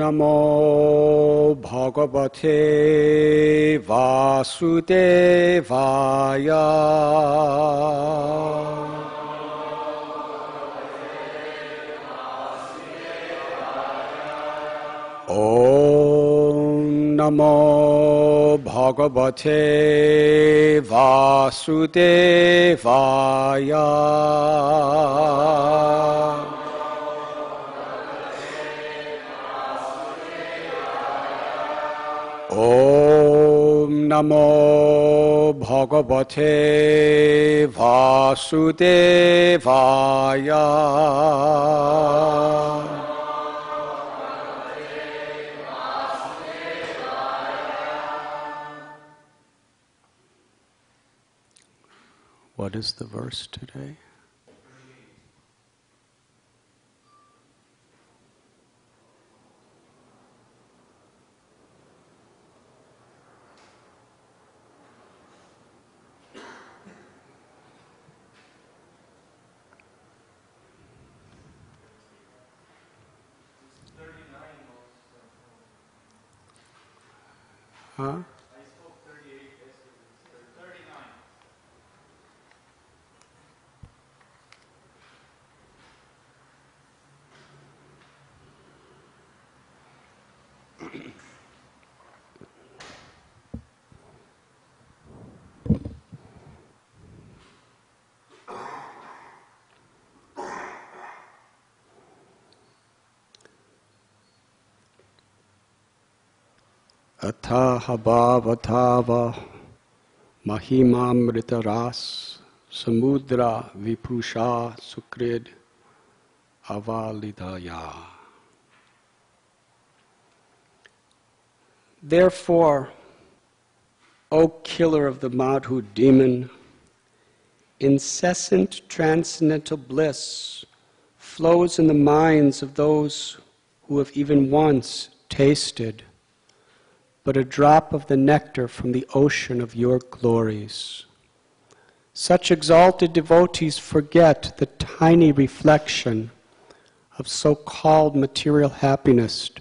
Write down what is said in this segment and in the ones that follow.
Namo Bhagavate Vasudevaya. Om Namo Bhagavate Vasudevaya. Om Namo Bhagavate Vasudevaya. What is the verse today? Huh? I spoke 38 yesterday. 39. Ataha bhavatava mahimamrita ras samudra vipusha sukrid avalidaya. Therefore, O killer of the Madhu demon, incessant transcendental bliss flows in the minds of those who have even once tasted but a drop of the nectar from the ocean of your glories. Such exalted devotees forget the tiny reflection of so-called material happiness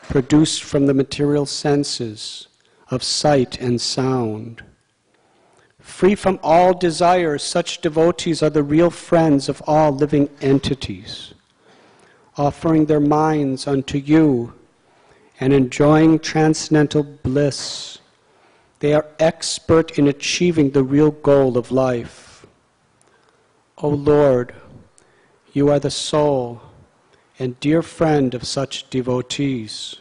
produced from the material senses of sight and sound. Free from all desires, such devotees are the real friends of all living entities, offering their minds unto you and enjoying transcendental bliss. They are expert in achieving the real goal of life. O Lord, you are the soul and dear friend of such devotees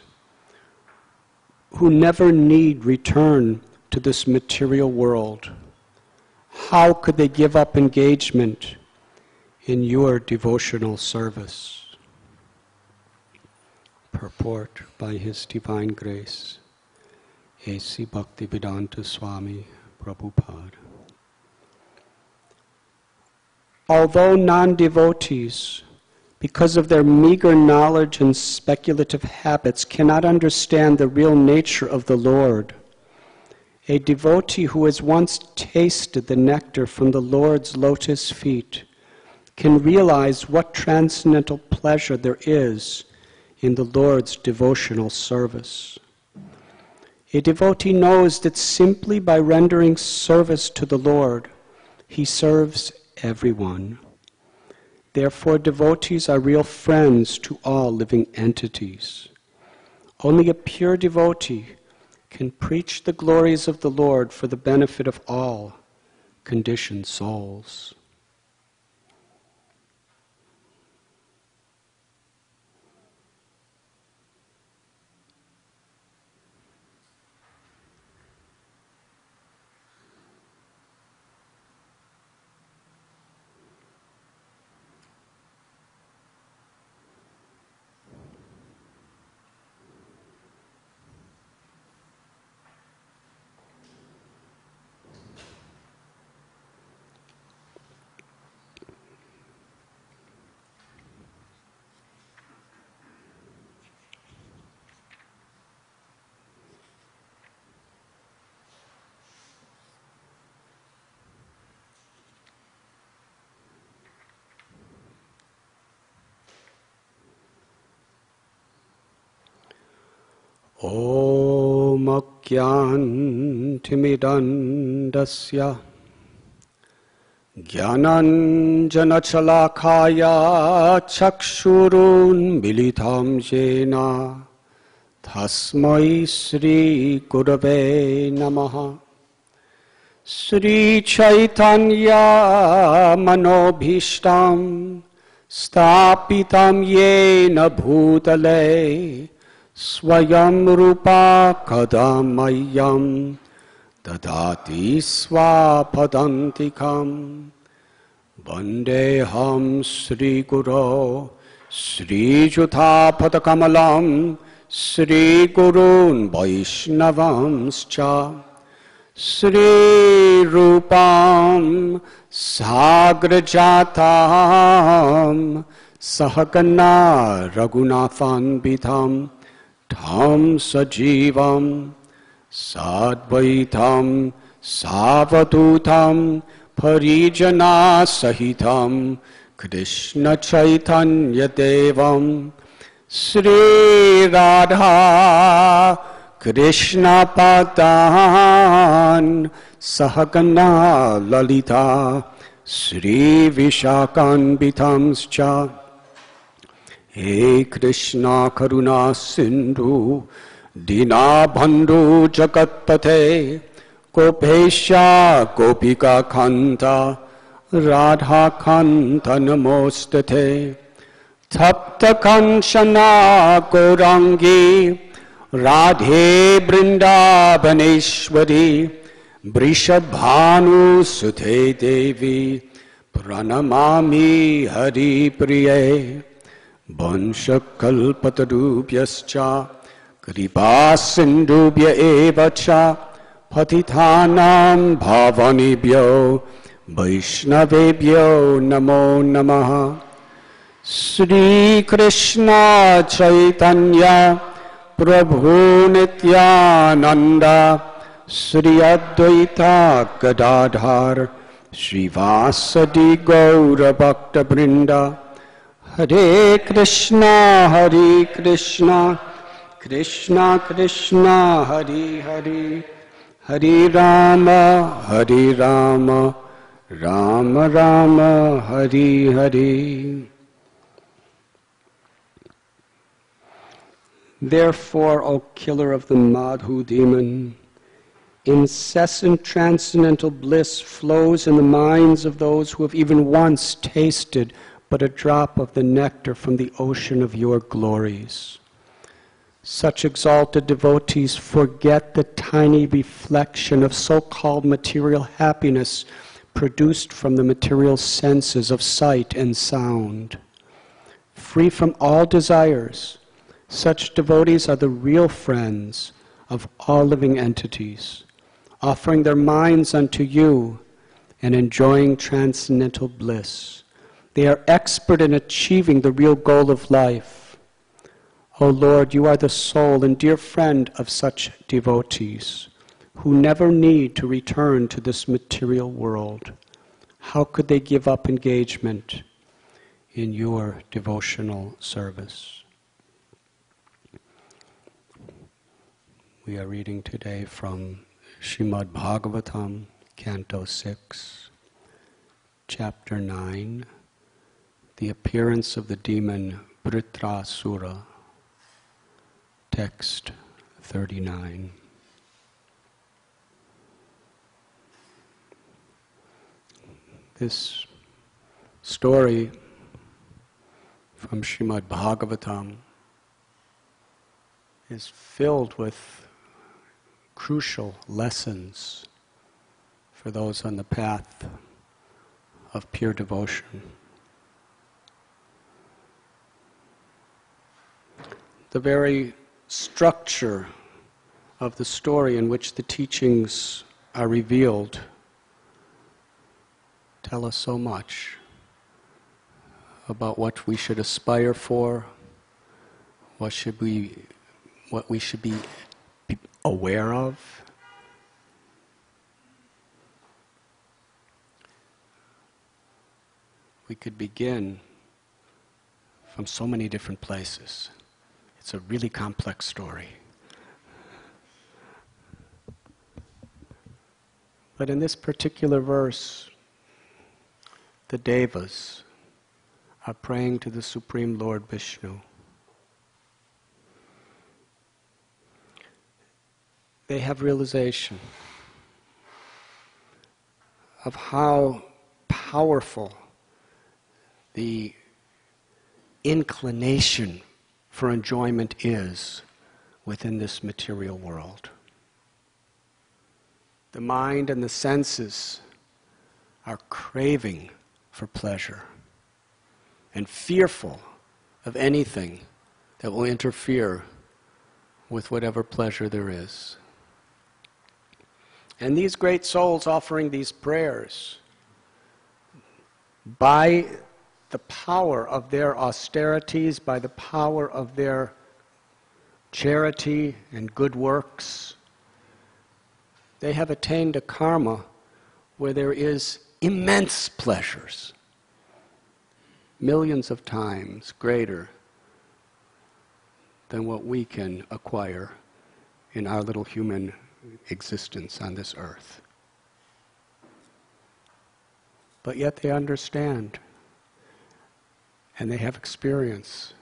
who never need return to this material world. How could they give up engagement in your devotional service? Purport by His Divine Grace, A.C. Bhaktivedanta Swami Prabhupada. Although non-devotees, because of their meager knowledge and speculative habits, cannot understand the real nature of the Lord, a devotee who has once tasted the nectar from the Lord's lotus feet can realize what transcendental pleasure there is in the Lord's devotional service. A devotee knows that simply by rendering service to the Lord, he serves everyone. Therefore, devotees are real friends to all living entities. Only a pure devotee can preach the glories of the Lord for the benefit of all conditioned souls. Om Akyantimidandasya Jnananjanachalakaya Chakshurun Militam Jena Tasmai Sri Gurave Namaha. Sri Chaitanya Manobhishtam Stapitam Yena Bhutale Swayam Rupa Kadamayam Dadati Swapadantikam Vandeham Sri Guru Sri Juthapadakamalam Sri Gurun Vaishnavamscha Sri Rupam Sagrajatam Sahagana Raghunathan Bitham Tham Sajivam Sadvaitam Savadutam Parijana Sahitam Krishna Chaitanya Devam Sri Radha Krishna Padan Sahagana Lalita Sri Vishakan Bitamscha. He Krishna Karuna Sindhu Dina Bandhu Jagatpate Gopesha Gopika Kanta Radha Kanta Namostate Tapta Kanchana Gaurangi Radhe Vrindavaneshwari Vrishabhanu Suthe Devi Pranamami Hari Priye Vanshakalpatarubhyascha Kripa Sindhubhya evacha Patithanam Bhavanibhyo Vaishnavebhyo Namo Namaha. Sri Krishna Chaitanya Prabhu Nityananda Sri Advaita Gadadhar Srivasadi Gaura Bhakta Brinda. Hare Krishna Krishna Krishna Hare Hare Hare Rama Rama Rama Hare Hare. Therefore, O killer of the Madhu demon, incessant transcendental bliss flows in the minds of those who have even once tasted but a drop of the nectar from the ocean of your glories. Such exalted devotees forget the tiny reflection of so-called material happiness produced from the material senses of sight and sound. Free from all desires, such devotees are the real friends of all living entities, offering their minds unto you and enjoying transcendental bliss. They are expert in achieving the real goal of life. O Lord, you are the soul and dear friend of such devotees who never need to return to this material world. How could they give up engagement in your devotional service? We are reading today from Srimad Bhagavatam, Canto 6, Chapter 9, The Appearance of the Demon Vritrasura, Text 39. This story from Srimad Bhagavatam is filled with crucial lessons for those on the path of pure devotion. The very structure of the story in which the teachings are revealed tell us so much about what we should aspire for, what we should be aware of. We could begin from so many different places. It's a really complex story. But in this particular verse, the Devas are praying to the Supreme Lord Vishnu. They have realization of how powerful the inclination for enjoyment is within this material world. The mind and the senses are craving for pleasure and fearful of anything that will interfere with whatever pleasure there is. And these great souls offering these prayers, by the power of their austerities, by the power of their charity and good works, they have attained a karma where there is immense pleasures, millions of times greater than what we can acquire in our little human existence on this earth. But yet they understand and they have experience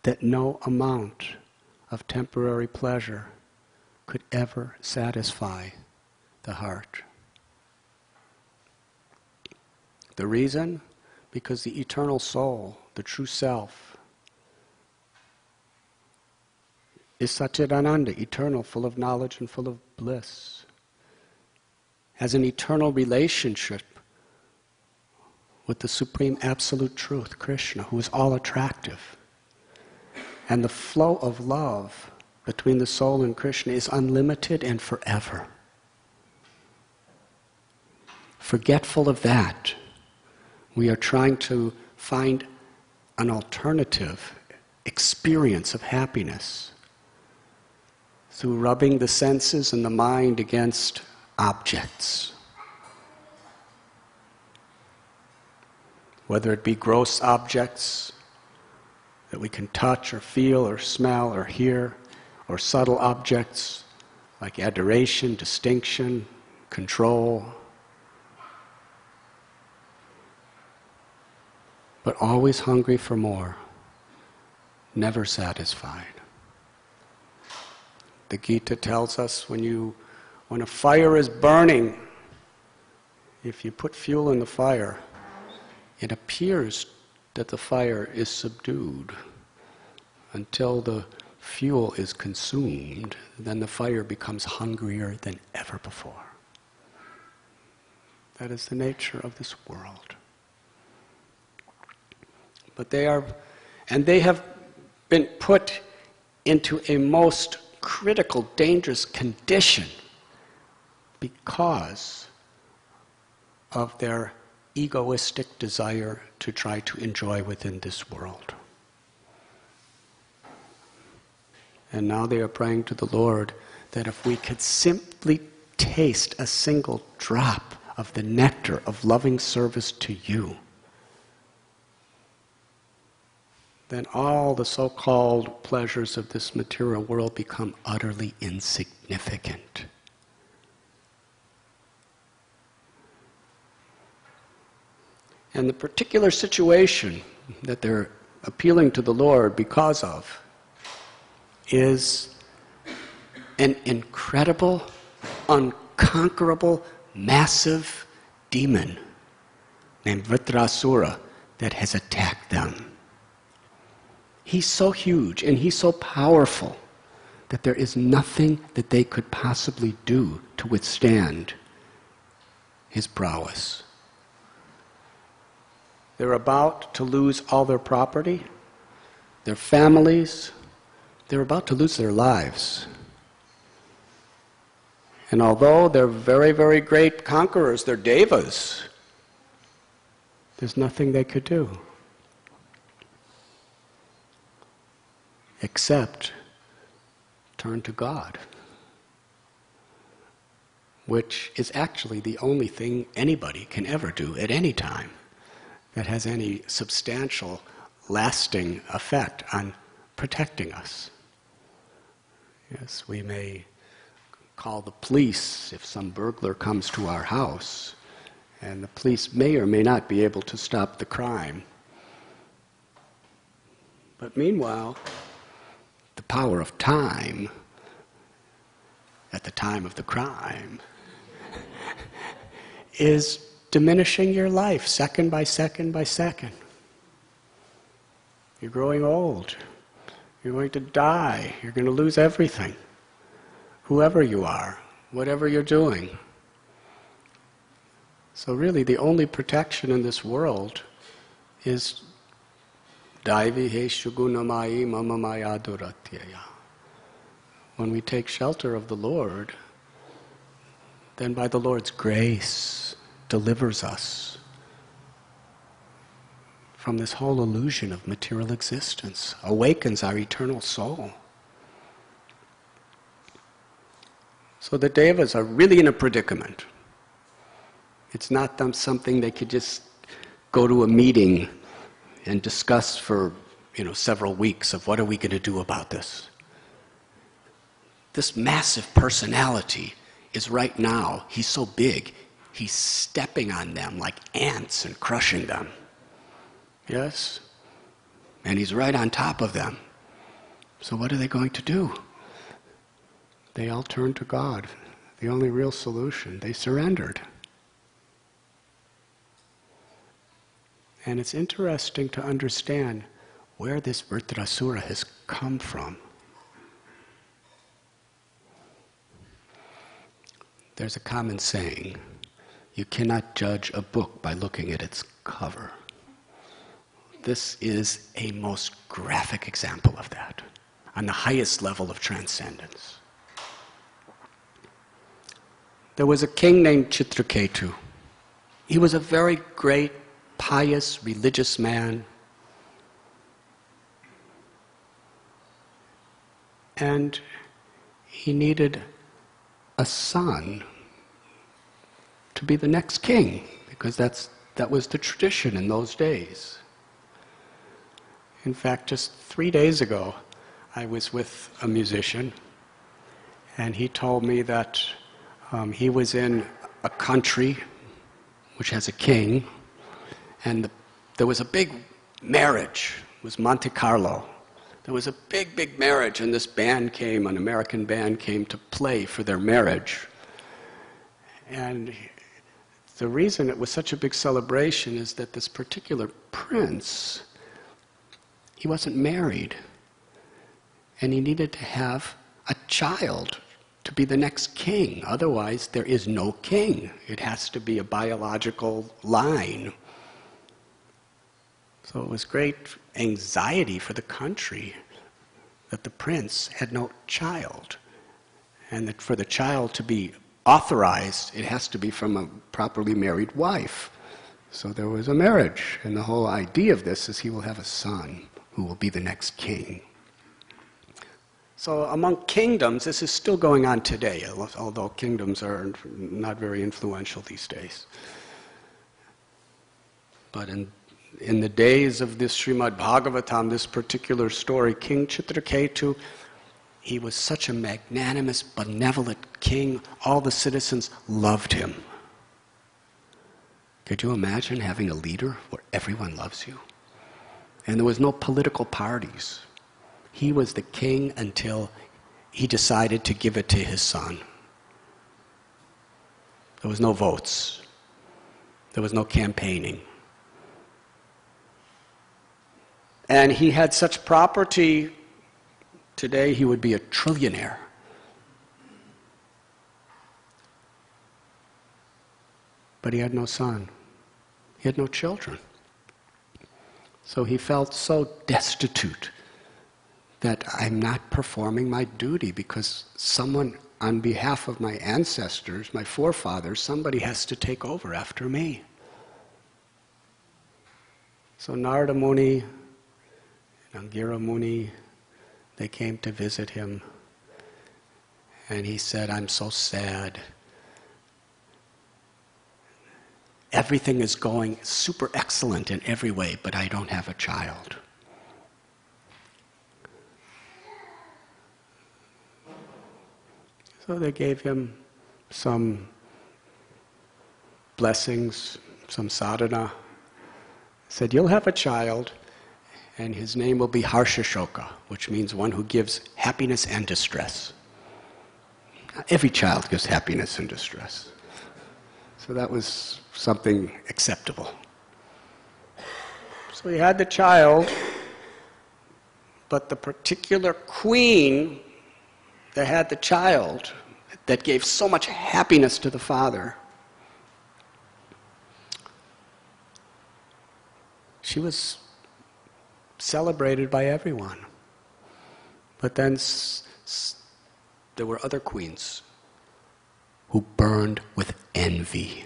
that no amount of temporary pleasure could ever satisfy the heart. The reason? Because the eternal soul, the true self, is Satchidananda, eternal, full of knowledge and full of bliss, has an eternal relationship with the Supreme Absolute Truth, Krishna, who is all attractive. And the flow of love between the soul and Krishna is unlimited and forever. Forgetful of that, we are trying to find an alternative experience of happiness through rubbing the senses and the mind against objects. Whether it be gross objects that we can touch or feel or smell or hear, or subtle objects like adoration, distinction, control, but always hungry for more, never satisfied. The Gita tells us when a fire is burning, if you put fuel in the fire, it appears that the fire is subdued until the fuel is consumed, then the fire becomes hungrier than ever before. That is the nature of this world. But they have been put into a most critical, dangerous condition because of their egoistic desire to try to enjoy within this world. And now they are praying to the Lord that if we could simply taste a single drop of the nectar of loving service to you, then all the so-called pleasures of this material world become utterly insignificant. And the particular situation that they're appealing to the Lord because of is an incredible, unconquerable, massive demon named Vritrasura that has attacked them. He's so huge and he's so powerful that there is nothing that they could possibly do to withstand his prowess. They're about to lose all their property, their families. They're about to lose their lives. And although they're very, very great conquerors, they're devas, there's nothing they could do except turn to God, which is actually the only thing anybody can ever do at any time that has any substantial, lasting effect on protecting us. Yes, we may call the police if some burglar comes to our house, and the police may or may not be able to stop the crime. But meanwhile, the power of time at the time of the crime is diminishing your life second by second by second. You're growing old. You're going to die. You're going to lose everything. Whoever you are, whatever you're doing. So really the only protection in this world is Daivi he shugunamai mama maya duratyaya. When we take shelter of the Lord, then by the Lord's grace delivers us from this whole illusion of material existence, awakens our eternal soul. So the devas are really in a predicament. It's not something they could just go to a meeting and discuss for, several weeks of what are we going to do about this. This massive personality is right now, he's so big, he's stepping on them like ants and crushing them. Yes? And he's right on top of them. So what are they going to do? They all turned to God, the only real solution. They surrendered. And it's interesting to understand where this Vritrasura has come from. There's a common saying, you cannot judge a book by looking at its cover. This is a most graphic example of that, on the highest level of transcendence. There was a king named Chitraketu. He was a very great, pious, religious man. And he needed a son to be the next king, because that was the tradition in those days. In fact, just 3 days ago, I was with a musician, and he told me that he was in a country which has a king, and there was a big marriage. It was Monte Carlo. There was a big, big marriage, and this band came, an American band came to play for their marriage. And the reason it was such a big celebration is that this particular prince, he wasn't married, and he needed to have a child to be the next king. Otherwise, there is no king. It has to be a biological line. So it was great anxiety for the country that the prince had no child, and that for the child to be authorized, it has to be from a properly married wife. So there was a marriage, and the whole idea of this is he will have a son who will be the next king. So among kingdoms, this is still going on today, although kingdoms are not very influential these days. But in the days of this Srimad Bhagavatam, this particular story, King Chitraketu, he was such a magnanimous, benevolent king. All the citizens loved him. Could you imagine having a leader where everyone loves you? And there was no political parties. He was the king until he decided to give it to his son. There was no votes. There was no campaigning. And he had such property, today he would be a trillionaire. But he had no son. He had no children. So he felt so destitute that I'm not performing my duty, because someone, on behalf of my ancestors, my forefathers, somebody has to take over after me. So Narada Muni and Angira Muni, they came to visit him, and he said, I'm so sad. Everything is going super excellent in every way, but I don't have a child. So they gave him some blessings, some sadhana. Said, you'll have a child, and his name will be Harshashoka, which means one who gives happiness and distress. Every child gives happiness and distress. So that was something acceptable. So he had the child, but the particular queen that had the child, that gave so much happiness to the father, she was celebrated by everyone. But then there were other queens who burned with envy.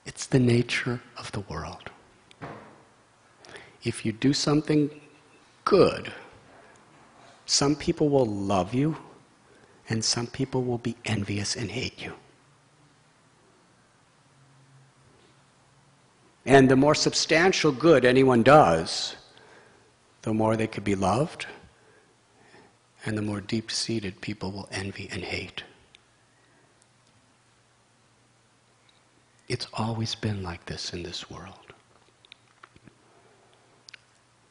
It's the nature of the world. If you do something good, some people will love you, and some people will be envious and hate you. And the more substantial good anyone does, the more they could be loved, and the more deep-seated people will envy and hate. It's always been like this in this world.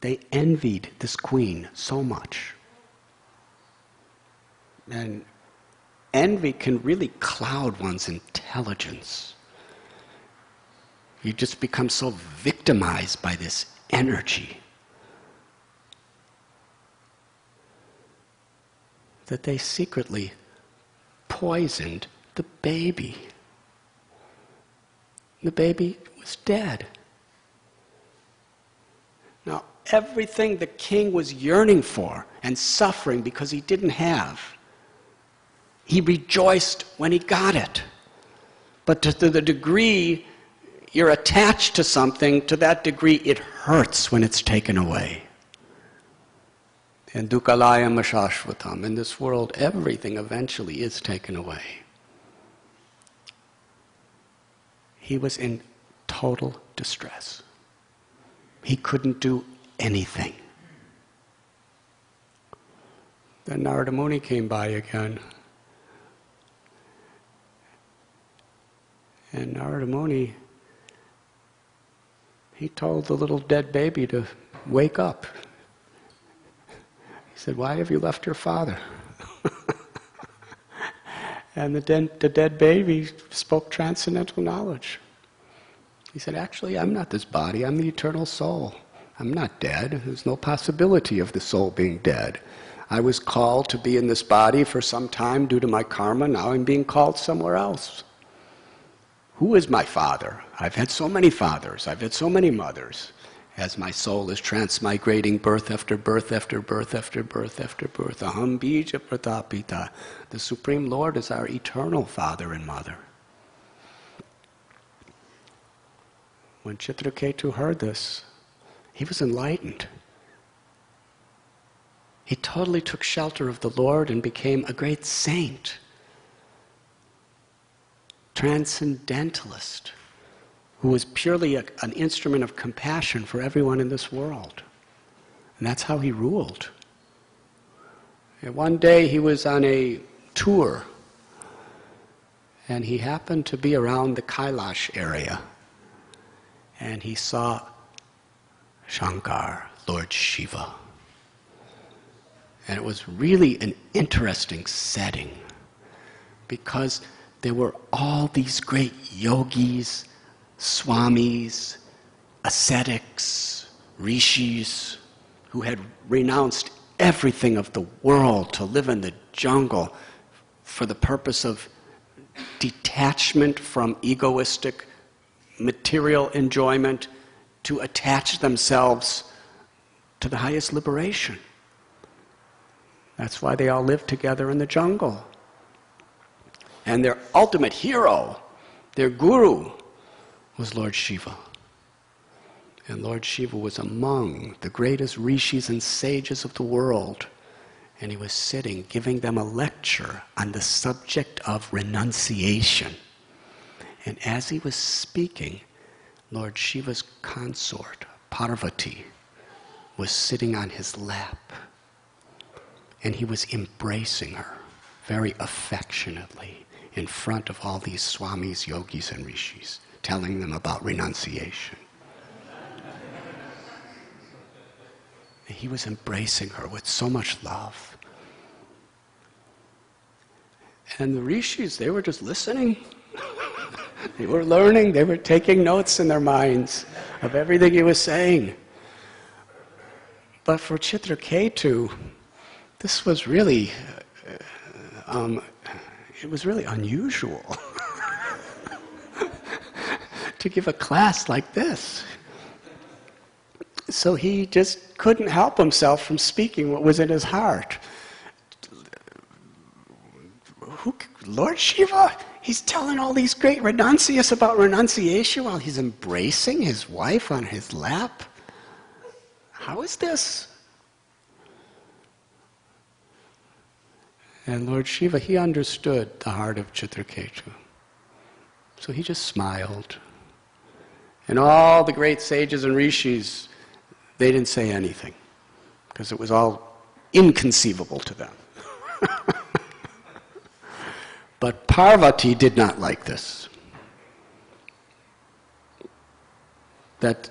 They envied this queen so much. And envy can really cloud one's intelligence. You just become so victimized by this energy that they secretly poisoned the baby. The baby was dead. Now, everything the king was yearning for and suffering because he didn't have, he rejoiced when he got it. But to the degree you're attached to something, to that degree it hurts when it's taken away. And dukkhalayam ashashvatam. In this world, everything eventually is taken away. He was in total distress. He couldn't do anything. Then Narada Muni came by again. And Narada Muni, he told the little dead baby to wake up. He said, why have you left your father? And the dead baby spoke transcendental knowledge. He said, actually, I'm not this body, I'm the eternal soul. I'm not dead. There's no possibility of the soul being dead. I was called to be in this body for some time due to my karma. Now I'm being called somewhere else. Who is my father? I've had so many fathers. I've had so many mothers. As my soul is transmigrating birth after birth after birth after birth after birth. Aham bija pratapita. The Supreme Lord is our eternal father and mother. When Chitraketu heard this, he was enlightened. He totally took shelter of the Lord and became a great saint. Transcendentalist, who was purely an instrument of compassion for everyone in this world. And that's how he ruled. And one day he was on a tour, and he happened to be around the Kailash area, and he saw Shankar, Lord Shiva. And it was really an interesting setting, because there were all these great yogis, swamis, ascetics, rishis, who had renounced everything of the world to live in the jungle for the purpose of detachment from egoistic material enjoyment, to attach themselves to the highest liberation. That's why they all lived together in the jungle. And their ultimate hero, their guru, was Lord Shiva. And Lord Shiva was among the greatest rishis and sages of the world. And he was sitting, giving them a lecture on the subject of renunciation. And as he was speaking, Lord Shiva's consort, Parvati, was sitting on his lap. And he was embracing her very affectionately in front of all these swamis, yogis, and rishis, telling them about renunciation. And he was embracing her with so much love. And the rishis, they were just listening. They were learning, they were taking notes in their minds of everything he was saying. But for Chitraketu, this was really, it was really unusual to give a class like this. So he just couldn't help himself from speaking what was in his heart. Lord Shiva, he's telling all these great renunciates about renunciation while he's embracing his wife on his lap. How is this? And Lord Shiva, he understood the heart of Chitraketu. So he just smiled. And all the great sages and rishis, they didn't say anything, because it was all inconceivable to them. But Parvati did not like this. That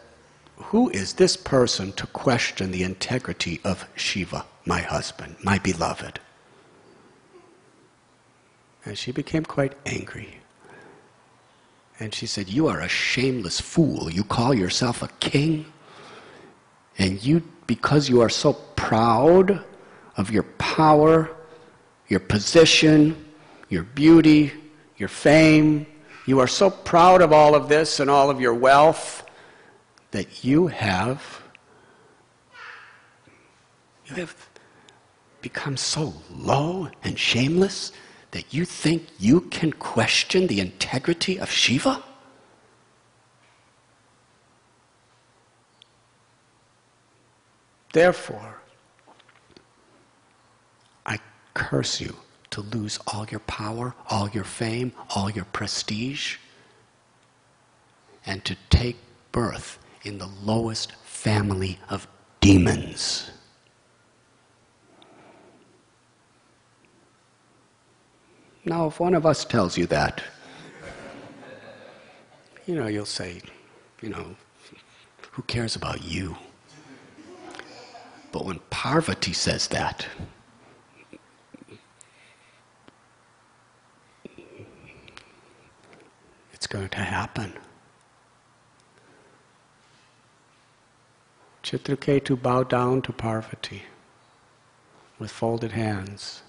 who is this person to question the integrity of Shiva, my husband, my beloved? And she became quite angry. And she said, you are a shameless fool. You call yourself a king? And you, because you are so proud of your power, your position, your beauty, your fame, you are so proud of all of this and all of your wealth that you have become so low and shameless that you think you can question the integrity of Shiva? Therefore, I curse you to lose all your power, all your fame, all your prestige, and to take birth in the lowest family of demons. Now, if one of us tells you that, you'll say, who cares about you? But when Parvati says that, it's going to happen. Chitraketu bowed down to Parvati with folded hands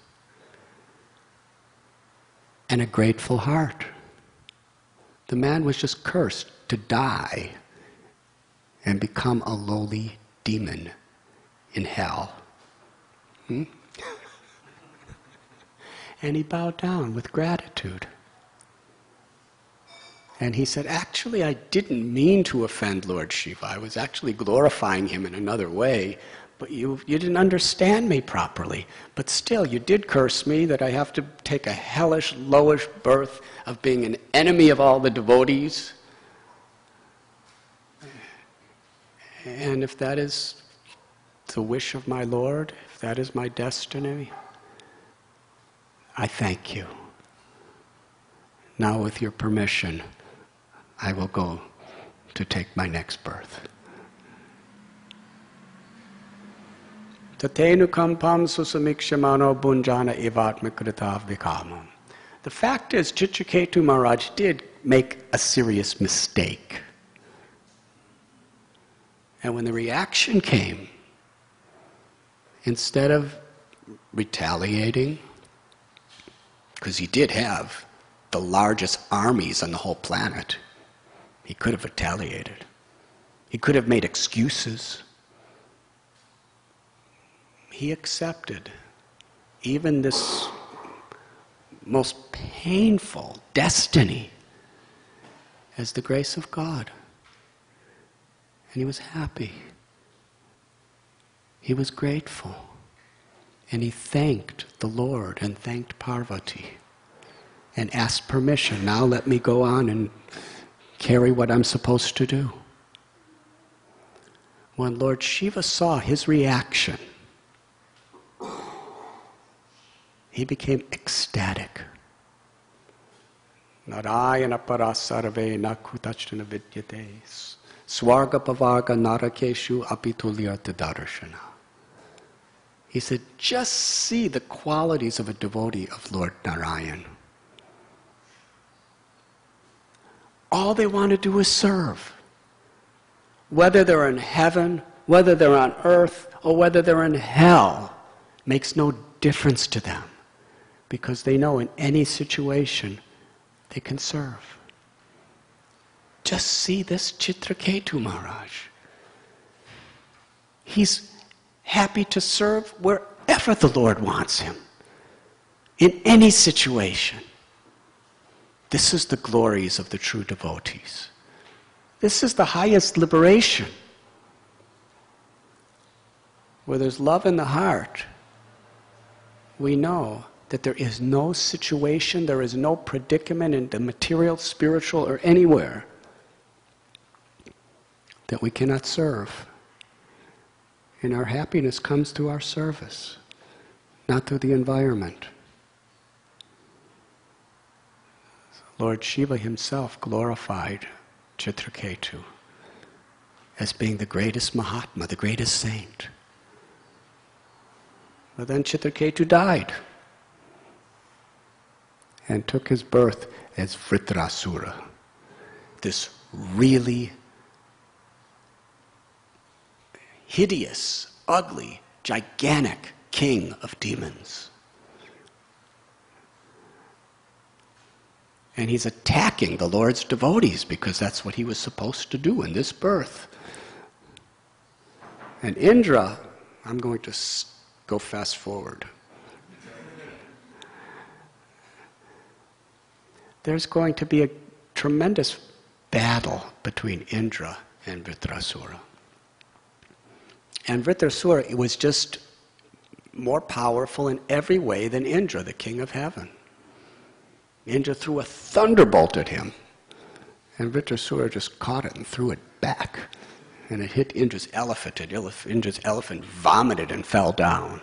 and a grateful heart. The man was just cursed to die and become a lowly demon in hell. And he bowed down with gratitude. And he said, actually, I didn't mean to offend Lord Shiva. I was actually glorifying him in another way, but you didn't understand me properly. But still, you did curse me that I have to take a hellish, lowish birth of being an enemy of all the devotees. And if that is the wish of my Lord, if that is my destiny, I thank you. Now, with your permission, I will go to take my next birth. Tatenu kampam susamikshimano bunjana evatmikrita vikamam. The fact is, Chitraketu Maharaj did make a serious mistake. And when the reaction came, instead of retaliating, because he did have the largest armies on the whole planet, he could have retaliated. He could have made excuses. He accepted even this most painful destiny as the grace of God. And he was happy. He was grateful. And he thanked the Lord and thanked Parvati and asked permission. Now let me go on and carry what I'm supposed to do. When Lord Shiva saw his reaction, he became ecstatic. Narayana parasarve nakutachana vidyate swarga pavarga narakeshu apitulyarta darshana. He said, just see the qualities of a devotee of Lord Narayan. All they want to do is serve. Whether they're in heaven, whether they're on earth, or whether they're in hell, makes no difference to them, because they know in any situation they can serve. Just see this Chitraketu Maharaj. He's happy to serve wherever the Lord wants him, in any situation. This is the glories of the true devotees. This is the highest liberation. Where there's love in the heart, we know that there is no situation, there is no predicament in the material, spiritual, or anywhere that we cannot serve. And our happiness comes through our service, not through the environment. Lord Shiva himself glorified Chitraketu as being the greatest Mahatma, the greatest saint. But then Chitraketu died and took his birth as Vritrasura, this really hideous, ugly, gigantic king of demons. And he's attacking the Lord's devotees because that's what he was supposed to do in this birth. And Indra, I'm going to go fast forward. There's going to be a tremendous battle between Indra and Vritrasura. And Vritrasura was just more powerful in every way than Indra, the king of heaven. Indra threw a thunderbolt at him, and Vritrasura just caught it and threw it back. And it hit Indra's elephant, and Indra's elephant vomited and fell down.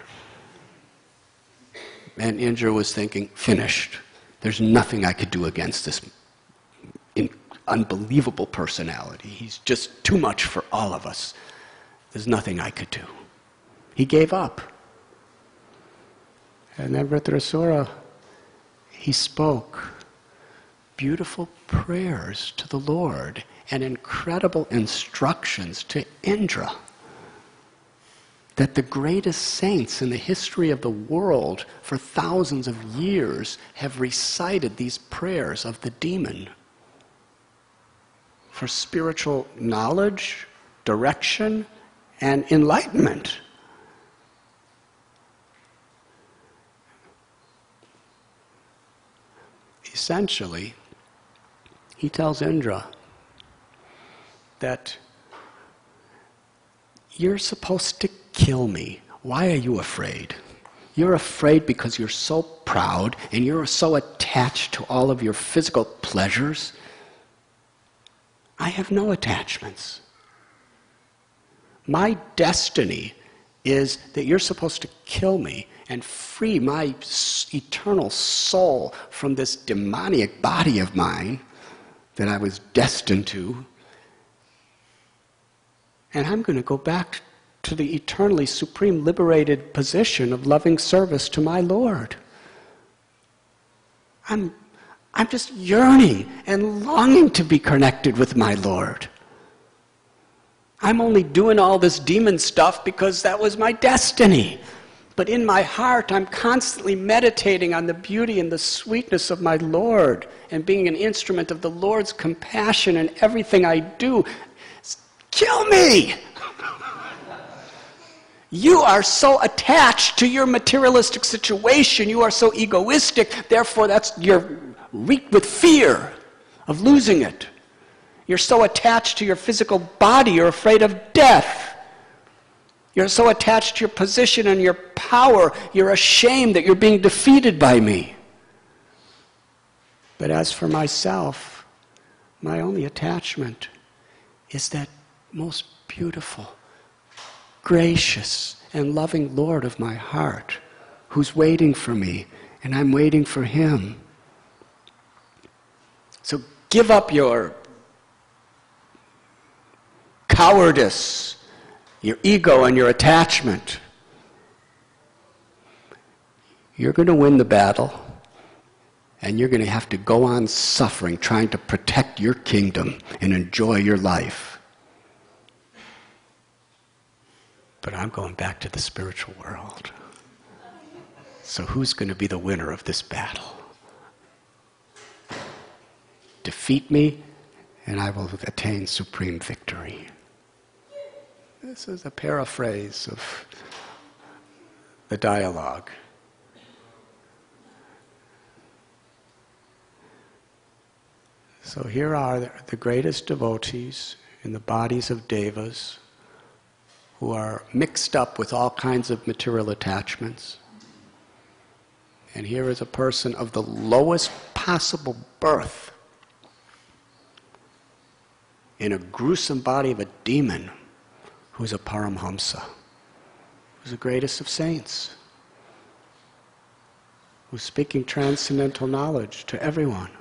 And Indra was thinking, finished. There's nothing I could do against this unbelievable personality. He's just too much for all of us. There's nothing I could do. He gave up. And then Vritrasura, he spoke beautiful prayers to the Lord and incredible instructions to Indra that the greatest saints in the history of the world for thousands of years have recited these prayers of the demon for spiritual knowledge, direction, and enlightenment. Essentially, he tells Indra that you're supposed to kill me. Why are you afraid? You're afraid because you're so proud and you're so attached to all of your physical pleasures. I have no attachments. My destiny is that you're supposed to kill me and free my eternal soul from this demoniac body of mine that I was destined to. And I'm going to go back to the eternally supreme liberated position of loving service to my Lord. I'm just yearning and longing to be connected with my Lord. I'm only doing all this demon stuff because that was my destiny. But in my heart, I'm constantly meditating on the beauty and the sweetness of my Lord and being an instrument of the Lord's compassion in everything I do. Kill me! You are so attached to your materialistic situation. You are so egoistic. Therefore, you're reeked with fear of losing it. You're so attached to your physical body. You're afraid of death. You're so attached to your position and your power. You're ashamed that you're being defeated by me. But as for myself, my only attachment is that most beautiful, gracious, and loving Lord of my heart, who's waiting for me, and I'm waiting for him. So give up your cowardice, your ego, and your attachment. You're going to win the battle, and you're going to have to go on suffering, trying to protect your kingdom and enjoy your life. But I'm going back to the spiritual world. So who's going to be the winner of this battle? Defeat me, and I will attain supreme victory. This is a paraphrase of the dialogue. So here are the greatest devotees in the bodies of devas who are mixed up with all kinds of material attachments. And here is a person of the lowest possible birth in a gruesome body of a demon who's a Paramhamsa, who's the greatest of saints, who's speaking transcendental knowledge to everyone.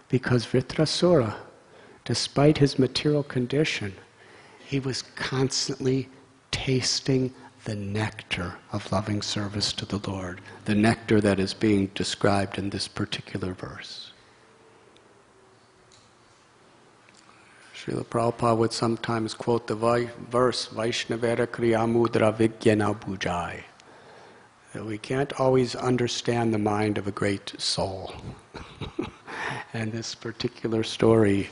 Because Vritrasura, despite his material condition, he was constantly tasting the nectar of loving service to the Lord, the nectar that is being described in this particular verse. Srila Prabhupada would sometimes quote the verse, Vaishnavera Kriyamudra Vigyana Bhujai, that we can't always understand the mind of a great soul. And this particular story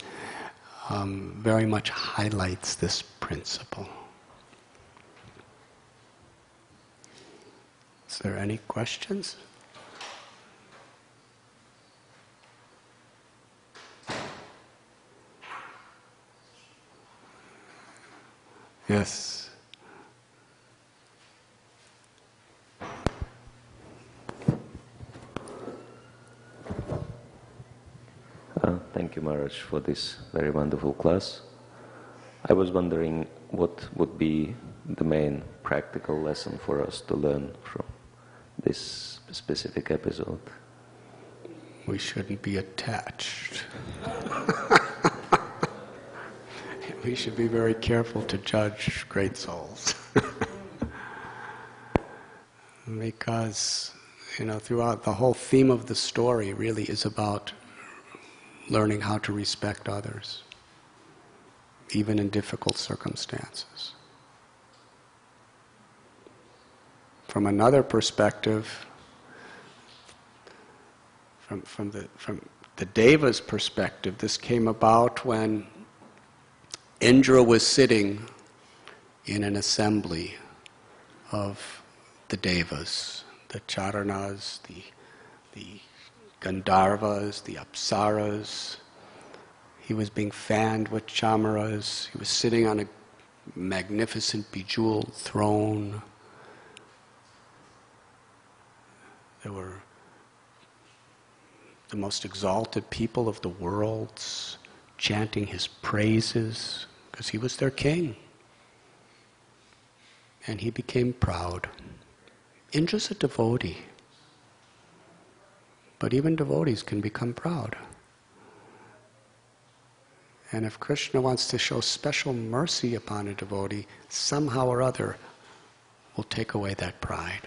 very much highlights this principle. Is there any questions? Yes. Thank you, Maharaj, for this very wonderful class. I was wondering what would be the main practical lesson for us to learn from this specific episode. We shouldn't be attached. We should be very careful to judge great souls. Because, throughout the whole theme of the story really is about learning how to respect others, even in difficult circumstances. From another perspective, from the Deva's perspective, this came about when Indra was sitting in an assembly of the Devas, the Charanas, the Gandharvas, the Apsaras. He was being fanned with chamaras. He was sitting on a magnificent bejeweled throne. There were the most exalted people of the world chanting his praises because he was their king. And he became proud. Indra's a devotee. But even devotees can become proud. And if Krishna wants to show special mercy upon a devotee, somehow or other will take away that pride.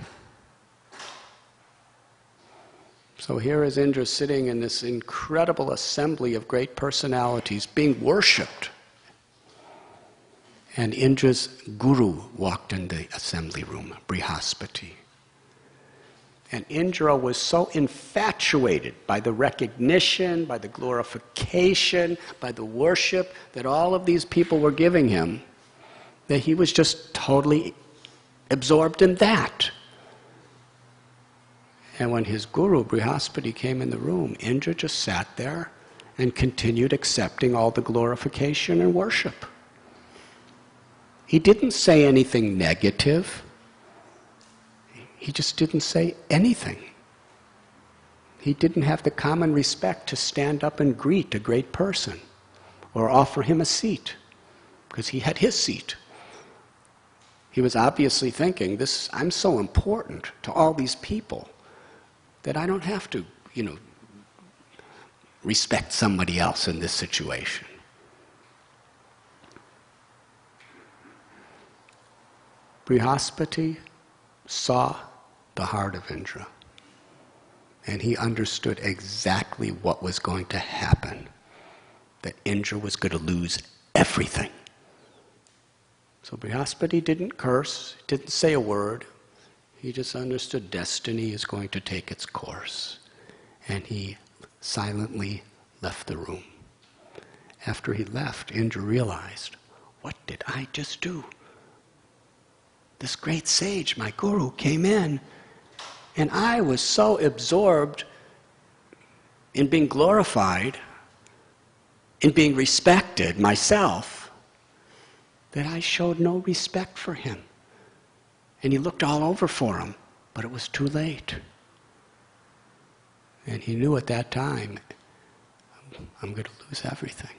So here is Indra sitting in this incredible assembly of great personalities being worshipped. And Indra's guru walked in the assembly room, Brihaspati. And Indra was so infatuated by the recognition, by the glorification, by the worship that all of these people were giving him, that he was just totally absorbed in that. And when his guru, Brihaspati, came in the room, Indra just sat there and continued accepting all the glorification and worship. He didn't say anything negative. He just didn't say anything. He didn't have the common respect to stand up and greet a great person or offer him a seat, because he had his seat. He was obviously thinking, I'm so important to all these people that I don't have to, respect somebody else in this situation. Brihaspati saw the heart of Indra, and he understood exactly what was going to happen, that Indra was going to lose everything. So Brihaspati didn't curse, didn't say a word. He just understood destiny is going to take its course. And he silently left the room. After he left, Indra realized, what did I just do? This great sage, my guru, came in, and I was so absorbed in being glorified, in being respected myself, that I showed no respect for him. And he looked all over for him, but it was too late. And he knew at that time, I'm going to lose everything.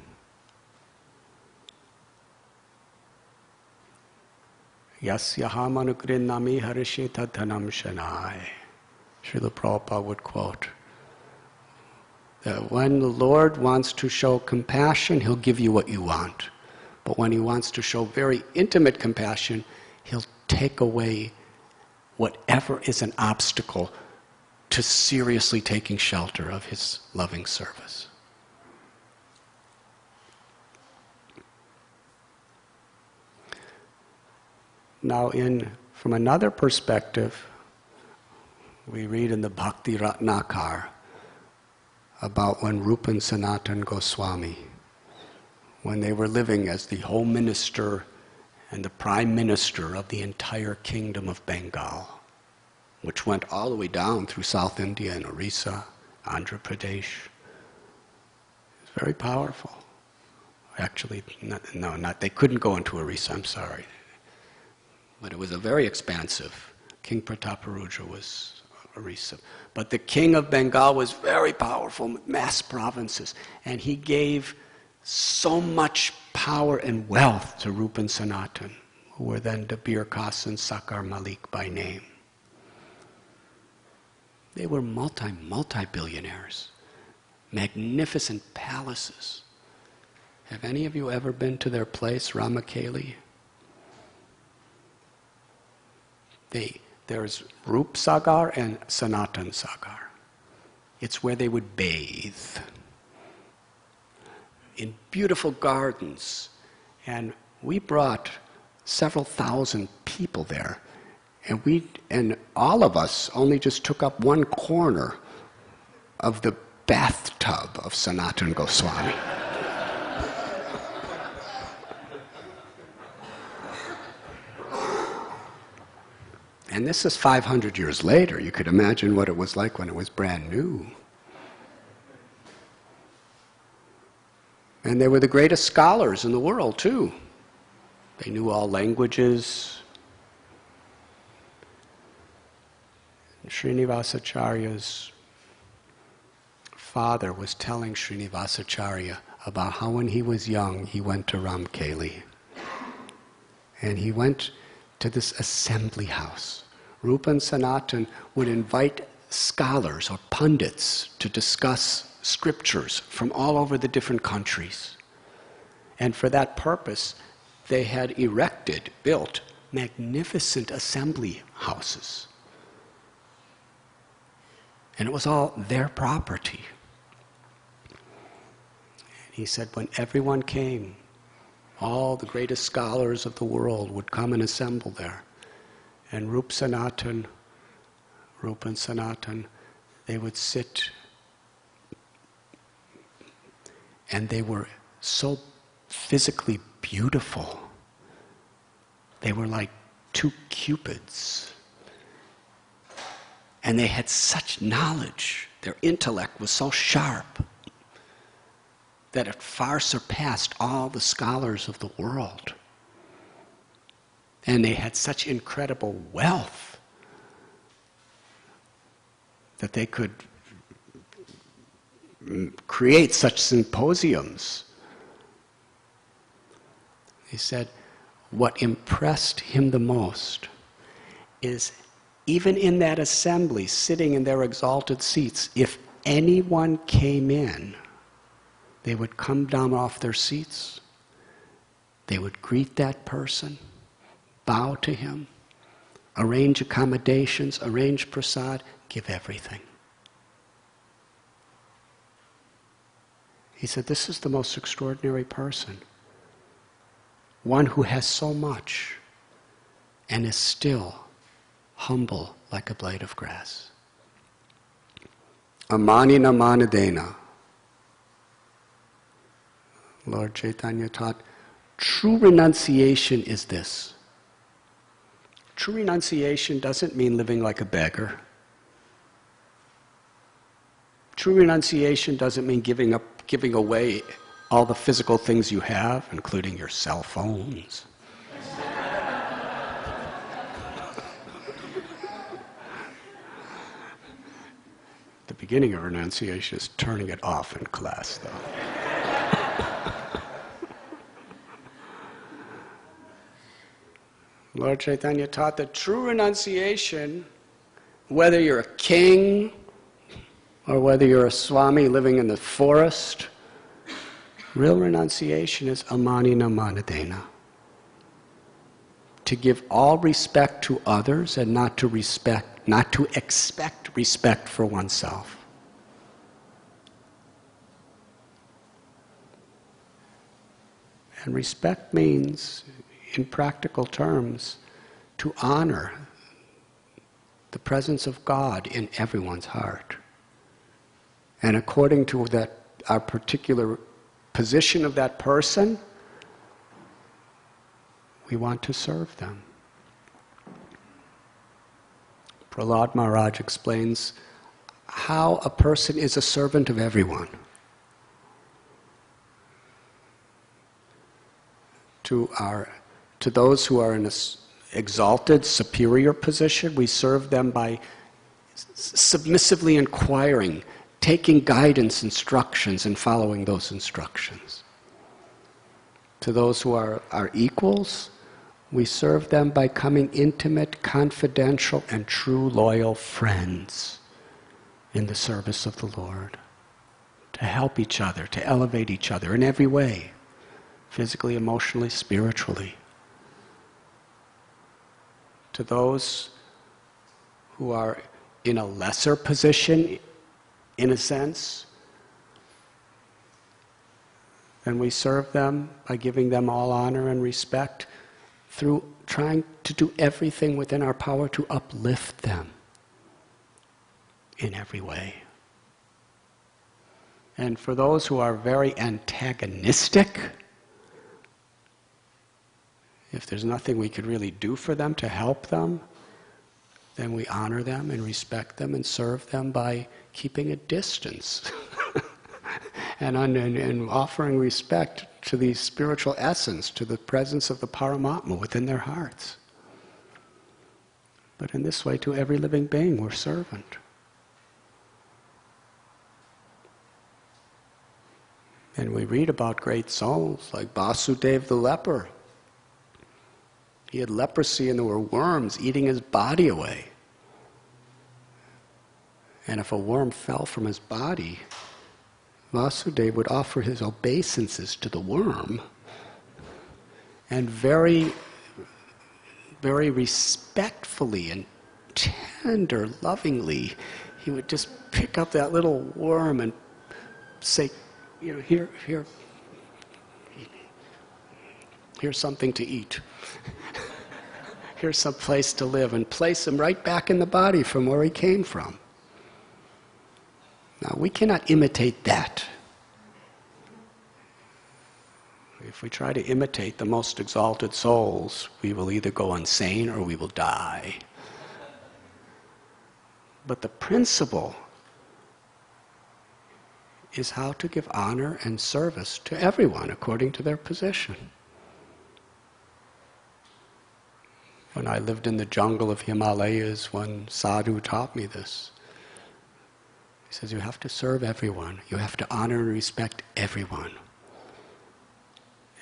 Yasyaham anugrinnami harishita dhanam shanai. Srila Prabhupada would quote that when the Lord wants to show compassion, He'll give you what you want. But when He wants to show very intimate compassion, He'll take away whatever is an obstacle to seriously taking shelter of His loving service. Now, from another perspective, we read in the Bhakti Ratnakar about when Rupa and Sanatana Goswami, when they were living as the Home Minister and the Prime Minister of the entire kingdom of Bengal, which went all the way down through South India and Orissa, Andhra Pradesh. It was very powerful. Actually, they couldn't go into Orissa, I'm sorry. But it was a very expansive. King Prataparudra was Orissa. But the king of Bengal was very powerful, mass provinces. And he gave so much power and wealth to Rupa and Sanatana, who were then Dabir Khas and Sakar Malik by name. They were multi-billionaires. Magnificent palaces. Have any of you ever been to their place, Ramakeli? There's Rup Sagar and Sanatan Sagar. It's where they would bathe in beautiful gardens. And we brought several thousand people there. And all of us only just took up one corner of the bathtub of Sanatana Goswami. And this is 500 years later. You could imagine what it was like when it was brand new. And they were the greatest scholars in the world, too. They knew all languages. Srinivasacharya's father was telling Srinivasacharya about how when he was young, he went to Ramkeli. And he went to this assembly house. Rupa and Sanatana would invite scholars or pundits to discuss scriptures from all over the different countries. And for that purpose, they had built magnificent assembly houses. And it was all their property. And he said when everyone came, all the greatest scholars of the world would come and assemble there. And Rupa and Sanatana, they would sit, and they were so physically beautiful. They were like two cupids. And they had such knowledge. Their intellect was so sharp that it far surpassed all the scholars of the world. And they had such incredible wealth that they could create such symposiums. He said, what impressed him the most is even in that assembly, sitting in their exalted seats, if anyone came in, they would come down off their seats, they would greet that person, bow to him, arrange accommodations, arrange prasad, give everything. He said, this is the most extraordinary person. One who has so much and is still humble like a blade of grass. Amanina manadena. Lord Chaitanya taught, true renunciation is this. True renunciation doesn't mean living like a beggar. True renunciation doesn't mean giving away all the physical things you have, including your cell phones. The beginning of renunciation is turning it off in class, though. Lord Chaitanya taught that true renunciation, whether you're a king or whether you're a Swami living in the forest, real renunciation is amanina manadena. To give all respect to others and not to expect respect for oneself. And respect means, in practical terms, to honor the presence of God in everyone's heart. And according to that, our particular position of that person, we want to serve them. Prahlad Maharaj explains how a person is a servant of everyone. To those who are in an exalted, superior position, we serve them by submissively inquiring, taking guidance, instructions, and following those instructions. To those who are our equals, we serve them by becoming intimate, confidential, and true loyal friends in the service of the Lord. To help each other, to elevate each other in every way, physically, emotionally, spiritually. To those who are in a lesser position, in a sense, and we serve them by giving them all honor and respect through trying to do everything within our power to uplift them in every way. And for those who are very antagonistic, if there's nothing we could really do for them to help them, then we honor them and respect them and serve them by keeping a distance and offering respect to the spiritual essence, to the presence of the Paramatma within their hearts. But in this way, to every living being, we're servant. And we read about great souls like Vasudeva the leper. He had leprosy and there were worms eating his body away. And if a worm fell from his body, Vasudeva would offer his obeisances to the worm. And very, very respectfully and tender, lovingly, he would just pick up that little worm and say, you know, here's something to eat. Here's some place to live, and place him right back in the body from where he came from. Now, we cannot imitate that. If we try to imitate the most exalted souls, we will either go insane or we will die. But the principle is how to give honor and service to everyone according to their position. When I lived in the jungle of Himalayas, one sadhu taught me this. He says, you have to serve everyone. You have to honor and respect everyone.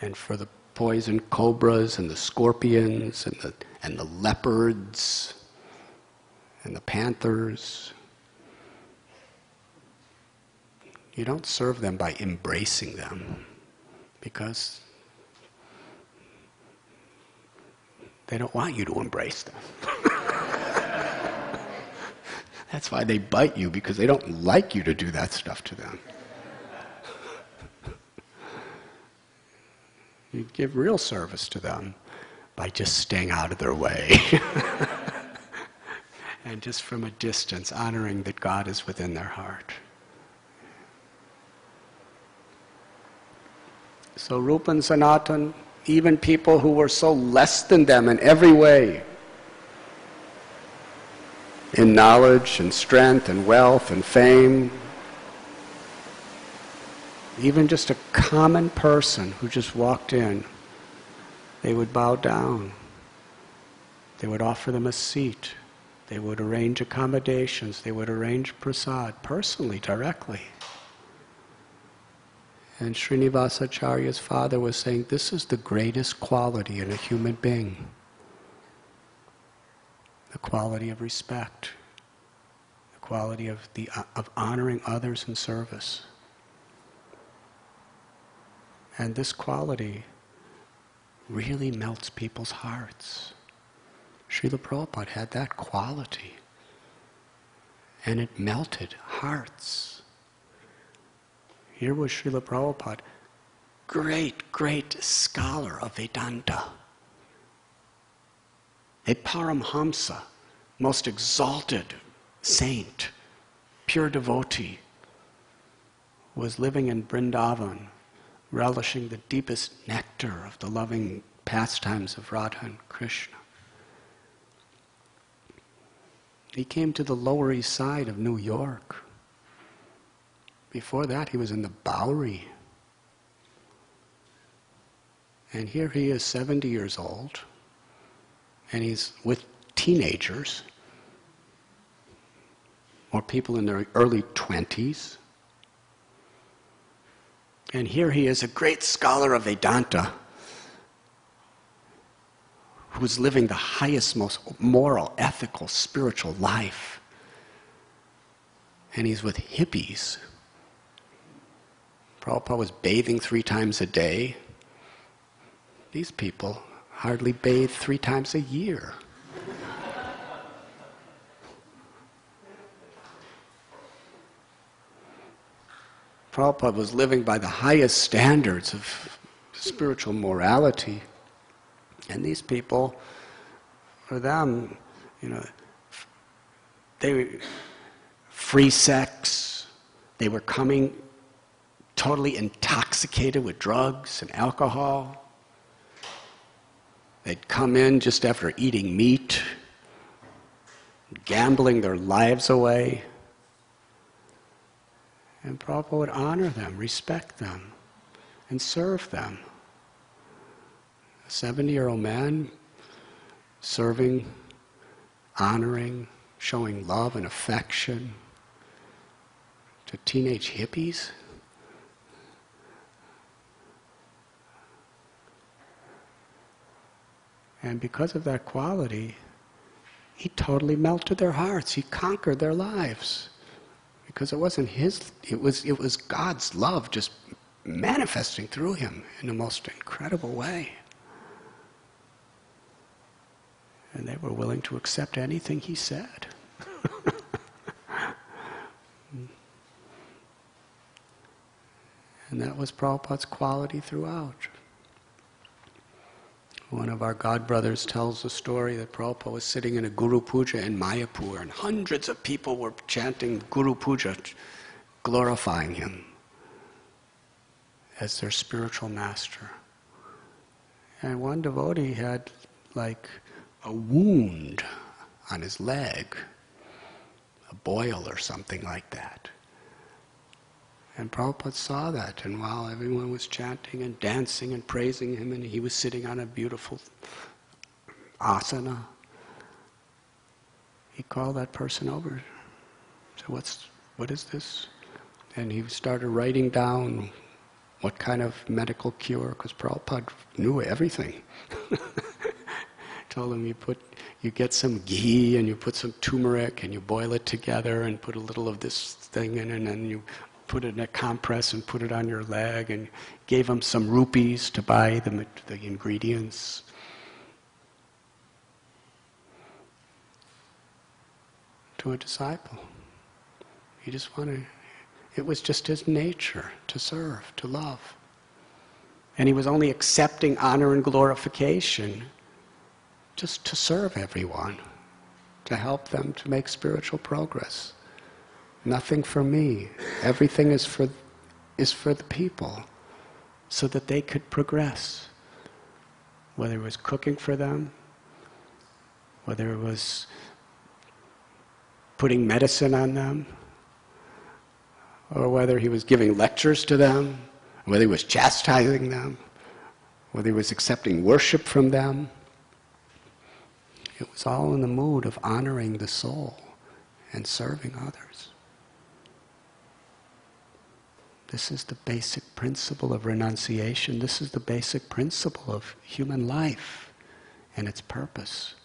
And for the poison cobras and the scorpions and the leopards and the panthers. You don't serve them by embracing them, because they don't want you to embrace them. That's why they bite you, because they don't like you to do that stuff to them. You give real service to them by just staying out of their way. And just from a distance, honoring that God is within their heart. So Rupa and Sanatan, even people who were so less than them in every way, in knowledge and strength and wealth and fame, even just a common person who just walked in, they would bow down. They would offer them a seat. They would arrange accommodations. They would arrange prasad personally, directly. And Srinivasacharya's father was saying, this is the greatest quality in a human being. The quality of respect. The quality of honoring others in service. And this quality really melts people's hearts. Srila Prabhupada had that quality. And it melted hearts. Here was Srila Prabhupada, great scholar of Vedanta. A Paramhamsa, most exalted saint, pure devotee, was living in Vrindavan, relishing the deepest nectar of the loving pastimes of Radha and Krishna. He came to the Lower East Side of New York. Before that, he was in the Bowery. And here he is, 70 years old, and he's with teenagers, or people in their early 20s. And here he is, a great scholar of Vedanta, who's living the highest, most moral, ethical, spiritual life. And he's with hippies. Prabhupada was bathing 3 times a day. These people hardly bathe 3 times a year. Prabhupada was living by the highest standards of spiritual morality. And these people, for them, they were free sex. They were coming totally intoxicated with drugs and alcohol. They'd come in just after eating meat, gambling their lives away. And Prabhupada would honor them, respect them, and serve them. A 70-year-old man serving, honoring, showing love and affection to teenage hippies. And because of that quality, he totally melted their hearts. He conquered their lives. Because it wasn't his, it was God's love just manifesting through him in the most incredible way. And they were willing to accept anything he said. And that was Prabhupada's quality throughout. One of our God brothers tells the story that Prabhupada was sitting in a Guru Puja in Mayapur, and hundreds of people were chanting Guru Puja, glorifying him as their spiritual master. And one devotee had like a wound on his leg, a boil or something like that. And Prabhupada saw that, and while everyone was chanting and dancing and praising him, and he was sitting on a beautiful asana, he called that person over. Said, what is this? And he started writing down What kind of medical cure? Because Prabhupada knew everything. Told him you get some ghee and you put some turmeric and you boil it together and put a little of this thing in, and then you put it in a compress and put it on your leg, and gave him some rupees to buy the ingredients. To a disciple. He just wanted, it was just his nature to serve, to love. And he was only accepting honor and glorification just to serve everyone, to help them to make spiritual progress. Nothing for me. Everything is for the people, so that they could progress. Whether it was cooking for them, whether it was putting medicine on them, or whether he was giving lectures to them, whether he was chastising them, whether he was accepting worship from them. It was all in the mood of honoring the soul and serving others. This is the basic principle of renunciation. This is the basic principle of human life and its purpose.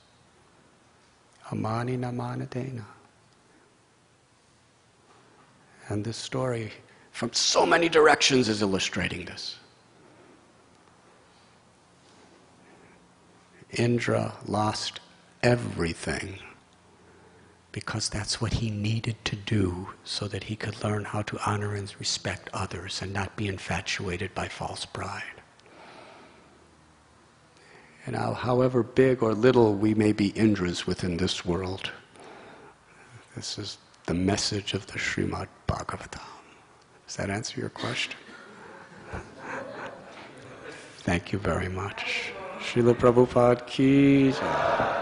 Amani namanadena. And this story, from so many directions, is illustrating this. Indra lost everything because that's what he needed to do so that he could learn how to honor and respect others and not be infatuated by false pride. And however big or little we may be Indras within this world, this is the message of the Srimad Bhagavatam. Does that answer your question? Thank you very much. Srila Prabhupada ki jai.